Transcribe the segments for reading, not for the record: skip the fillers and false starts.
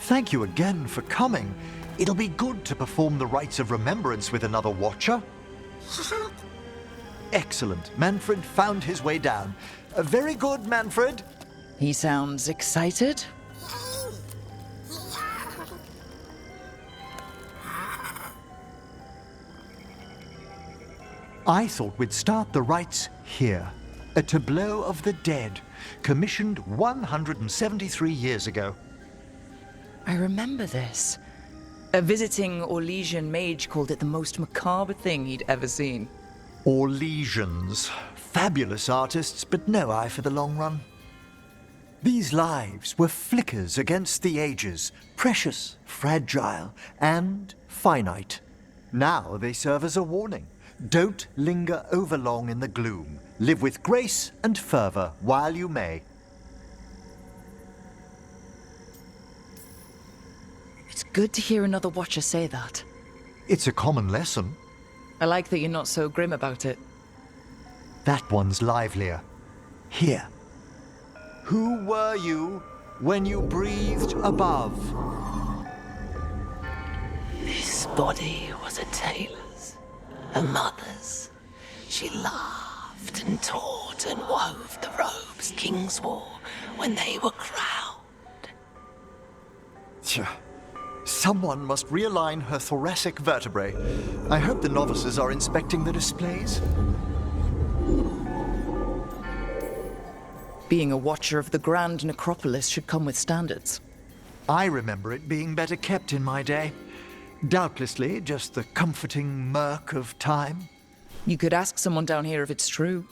Thank you again for coming. It'll be good to perform the rites of remembrance with another watcher. Excellent. Manfred found his way down. Very good, Manfred. He sounds excited. I thought we'd start the rites here. A tableau of the dead, commissioned 173 years ago. I remember this. A visiting Orlesian mage called it the most macabre thing he'd ever seen. Orlesians. Fabulous artists, but no eye for the long run. These lives were flickers against the ages, precious, fragile, and finite. Now they serve as a warning. Don't linger overlong in the gloom. Live with grace and fervor while you may. It's good to hear another watcher say that. It's a common lesson. I like that you're not so grim about it. That one's livelier. Here. Who were you when you breathed above? This body was a tailor's, a mother's. She laughed and taught and wove the robes kings wore when they were crowned. Tja. Someone must realign her thoracic vertebrae. I hope the novices are inspecting the displays. Being a watcher of the Grand Necropolis should come with standards. I remember it being better kept in my day. Doubtlessly just the comforting murk of time. You could ask someone down here if it's true.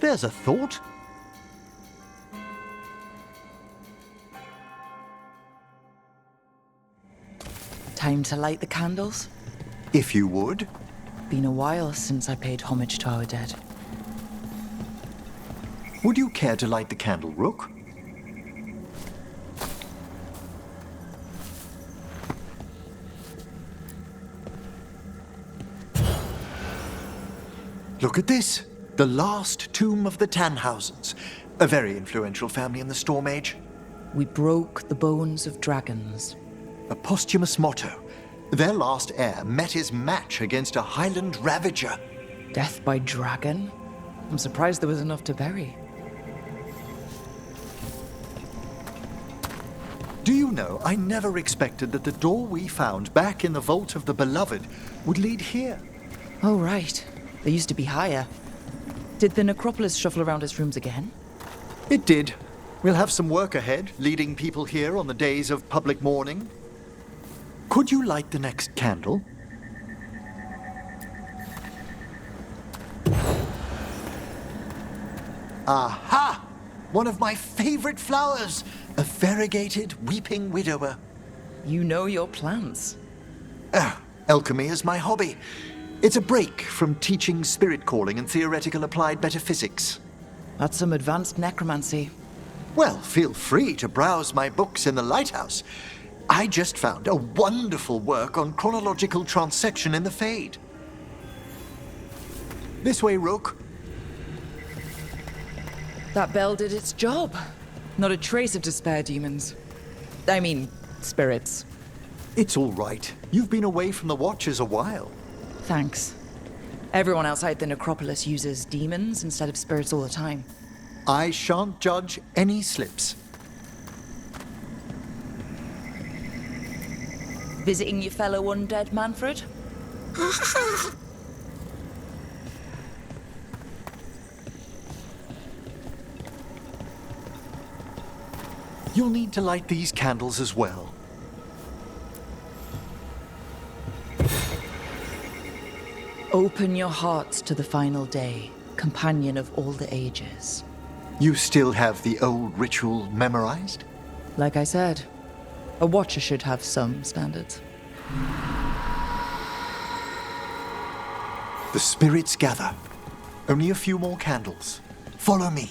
There's a thought. Time to light the candles? If you would. Been a while since I paid homage to our dead. Would you care to light the candle, Rook? Look at this. The last tomb of the Tannhausens. A very influential family in the Storm Age. We broke the bones of dragons. A posthumous motto. Their last heir met his match against a Highland Ravager. Death by dragon? I'm surprised there was enough to bury. Do you know, I never expected that the door we found back in the Vault of the Beloved would lead here. Oh, right. They used to be higher. Did the necropolis shuffle around its rooms again? It did. We'll have some work ahead, leading people here on the days of public mourning. Could you light the next candle? Aha! One of my favorite flowers! A variegated weeping widower. You know your plants. Alchemy is my hobby. It's a break from teaching spirit calling and theoretical applied metaphysics. That's some advanced necromancy. Well, feel free to browse my books in the lighthouse. I just found a wonderful work on chronological transection in the Fade. This way, Rook. That bell did its job. Not a trace of despair demons. I mean, spirits. It's all right. You've been away from the Watchers a while. Thanks. Everyone outside the necropolis uses demons instead of spirits all the time. I shan't judge any slips. Visiting your fellow undead, Manfred? You'll need to light these candles as well. Open your hearts to the final day, companion of all the ages. You still have the old ritual memorized? Like I said, a watcher should have some standards. The spirits gather. Only a few more candles. Follow me.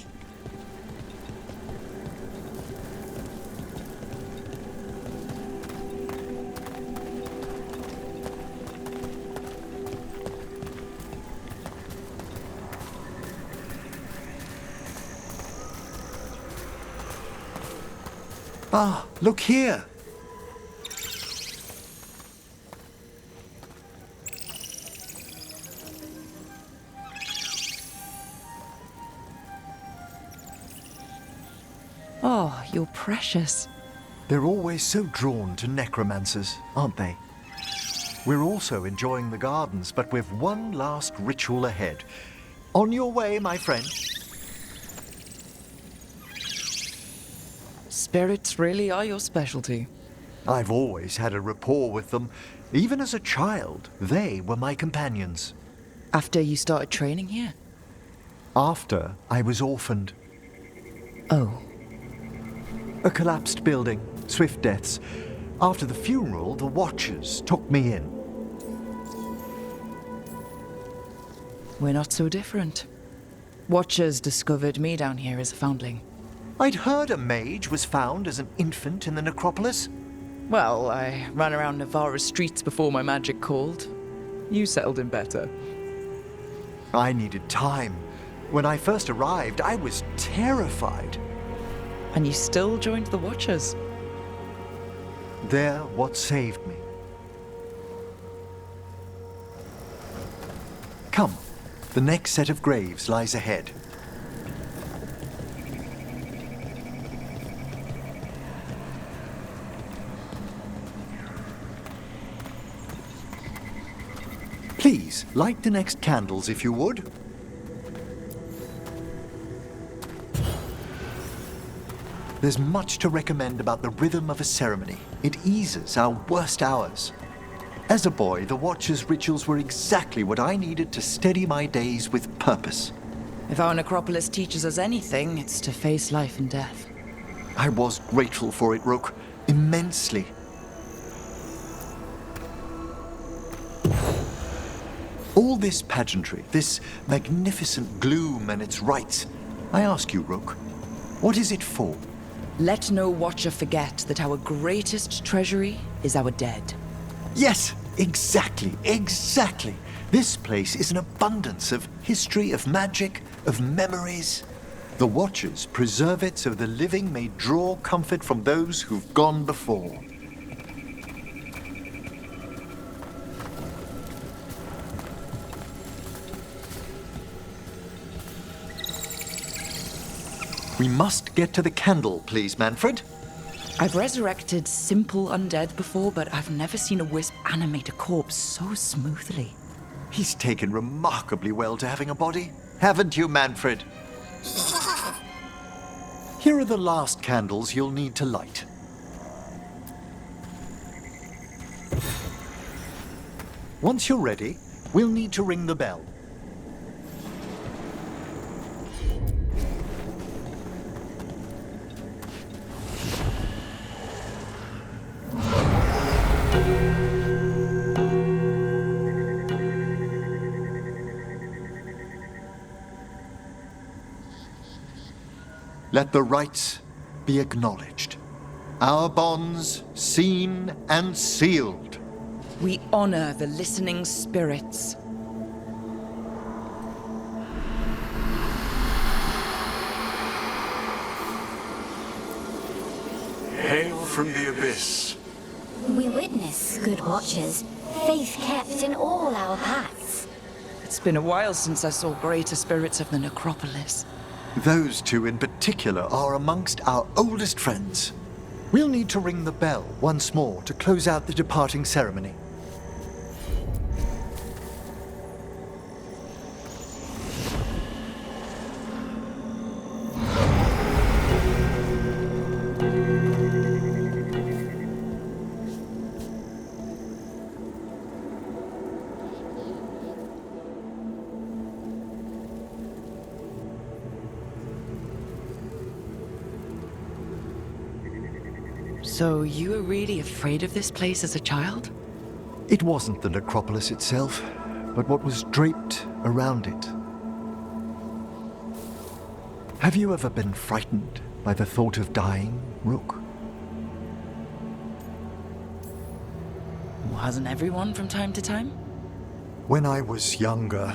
Ah, look here. Oh, you're precious. They're always so drawn to necromancers, aren't they? We're also enjoying the gardens, but we've one last ritual ahead. On your way, my friend. Spirits really are your specialty. I've always had a rapport with them. Even as a child, they were my companions. After you started training here? After I was orphaned. Oh. A collapsed building, swift deaths. After the funeral, the Watchers took me in. We're not so different. Watchers discovered me down here as a foundling. I'd heard a mage was found as an infant in the necropolis. Well, I ran around Navarra's streets before my magic called. You settled in better. I needed time. When I first arrived, I was terrified. And you still joined the Watchers? They're what saved me. Come, the next set of graves lies ahead. Please, light the next candles if you would. There's much to recommend about the rhythm of a ceremony. It eases our worst hours. As a boy, the Watcher's rituals were exactly what I needed to steady my days with purpose. If our necropolis teaches us anything, it's to face life and death. I was grateful for it, Rook. Immensely. All this pageantry, this magnificent gloom and its rites. I ask you, Rook, what is it for? Let no Watcher forget that our greatest treasury is our dead. Yes, exactly, exactly. This place is an abundance of history, of magic, of memories. The Watchers preserve it so the living may draw comfort from those who've gone before. We must get to the candle, please, Manfred. I've resurrected simple undead before, but I've never seen a wisp animate a corpse so smoothly. He's taken remarkably well to having a body, haven't you, Manfred? Here are the last candles you'll need to light. Once you're ready, we'll need to ring the bell. Let the rites be acknowledged. Our bonds seen and sealed. We honor the listening spirits. Hail from the abyss. We witness, good Watchers, faith kept in all our paths. It's been a while since I saw greater spirits of the necropolis. Those two in particular are amongst our oldest friends. We'll need to ring the bell once more to close out the departing ceremony. So you were really afraid of this place as a child? It wasn't the necropolis itself, but what was draped around it. Have you ever been frightened by the thought of dying, Rook? Well, hasn't everyone from time to time? When I was younger,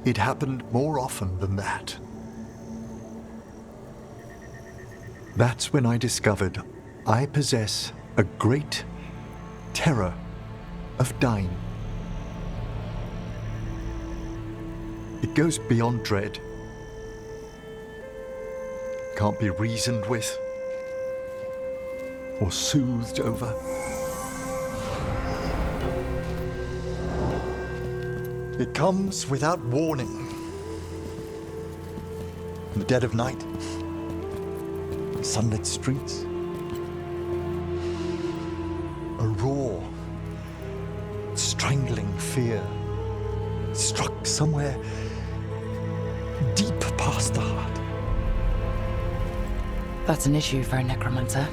it happened more often than that. That's when I discovered I possess a great terror of dying. It goes beyond dread. Can't be reasoned with, or soothed over. It comes without warning. In the dead of night, sunlit streets, a raw, strangling fear struck somewhere deep past the heart. That's an issue for a necromancer.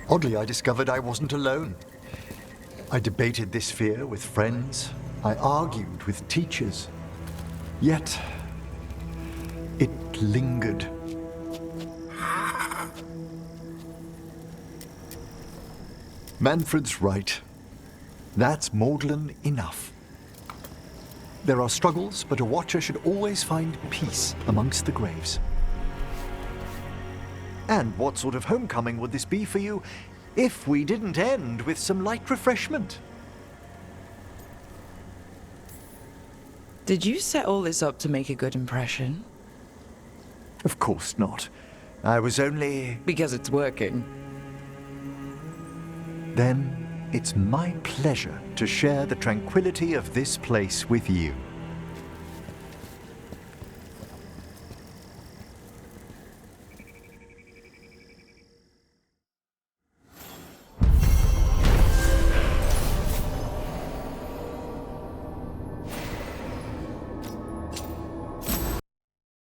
Oddly, I discovered I wasn't alone. I debated this fear with friends. I argued with teachers. Yet, it lingered. Manfred's right. That's maudlin enough. There are struggles, but a watcher should always find peace amongst the graves. And what sort of homecoming would this be for you if we didn't end with some light refreshment? Did you set all this up to make a good impression? Of course not. I was only... Because it's working. Then it's my pleasure to share the tranquility of this place with you.